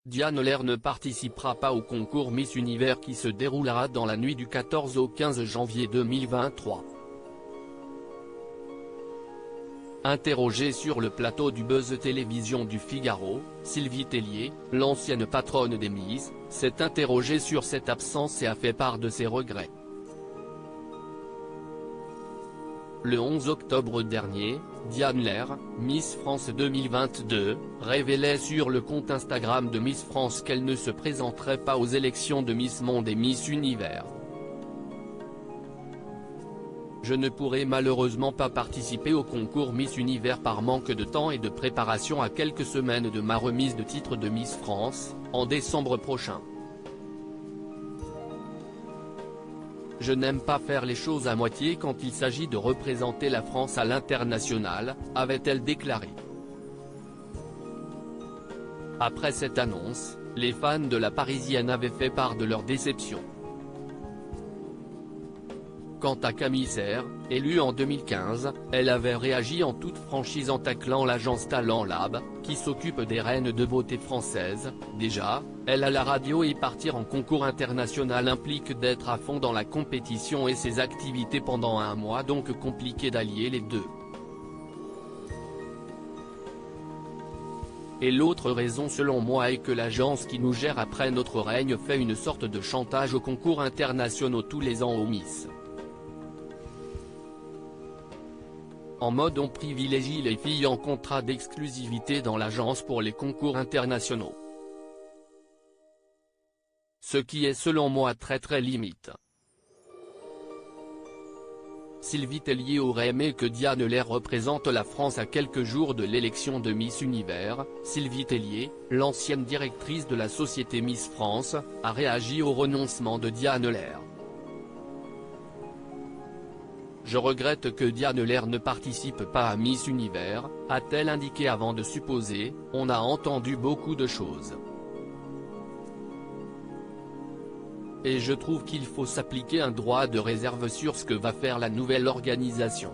Diane Lair ne participera pas au concours Miss Univers qui se déroulera dans la nuit du 14 au 15 janvier 2023. Interrogée sur le plateau du Buzz Télévision du Figaro, Sylvie Tellier, l'ancienne patronne des Miss, s'est interrogée sur cette absence et a fait part de ses regrets. Le 11 octobre dernier, Diane Lair, Miss France 2022, révélait sur le compte Instagram de Miss France qu'elle ne se présenterait pas aux élections de Miss Monde et Miss Univers. Je ne pourrai malheureusement pas participer au concours Miss Univers par manque de temps et de préparation à quelques semaines de ma remise de titre de Miss France, en décembre prochain. Je n'aime pas faire les choses à moitié quand il s'agit de représenter la France à l'international, avait-elle déclaré. Après cette annonce, les fans de la Parisienne avaient fait part de leur déception. Quant à Camille Serre, élue en 2015, elle avait réagi en toute franchise en taclant l'agence Talent Lab, qui s'occupe des reines de beauté françaises. Déjà, elle à la radio et partir en concours international implique d'être à fond dans la compétition et ses activités pendant un mois, donc compliqué d'allier les deux. Et l'autre raison selon moi est que l'agence qui nous gère après notre règne fait une sorte de chantage aux concours internationaux tous les ans aux Miss. En mode on privilégie les filles en contrat d'exclusivité dans l'agence pour les concours internationaux. Ce qui est selon moi très limite. Sylvie Tellier aurait aimé que Diane Lair représente la France à quelques jours de l'élection de Miss Univers. Sylvie Tellier, l'ancienne directrice de la société Miss France, a réagi au renoncement de Diane Lair. Je regrette que Diane Lair ne participe pas à Miss Univers, a-t-elle indiqué avant de supposer, on a entendu beaucoup de choses. Et je trouve qu'il faut s'appliquer un droit de réserve sur ce que va faire la nouvelle organisation.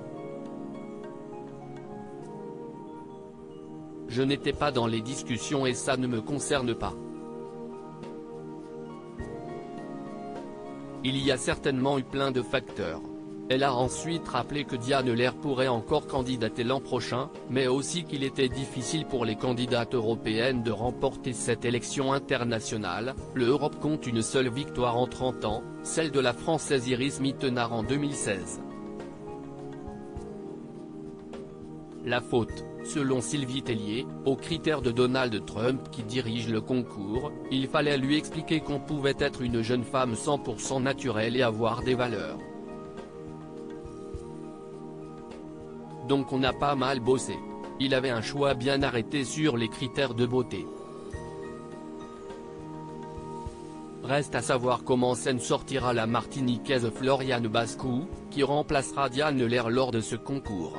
Je n'étais pas dans les discussions et ça ne me concerne pas. Il y a certainement eu plein de facteurs. Elle a ensuite rappelé que Diane Lair pourrait encore candidater l'an prochain, mais aussi qu'il était difficile pour les candidates européennes de remporter cette élection internationale. L'Europe compte une seule victoire en 30 ans, celle de la Française Iris Mittenard en 2016. La faute, selon Sylvie Tellier, aux critères de Donald Trump qui dirige le concours, il fallait lui expliquer qu'on pouvait être une jeune femme 100% naturelle et avoir des valeurs. Donc on a pas mal bossé. Il avait un choix bien arrêté sur les critères de beauté. Reste à savoir comment scène sortira la Martiniquaise Floriane Bascou, qui remplacera Diane Lair lors de ce concours.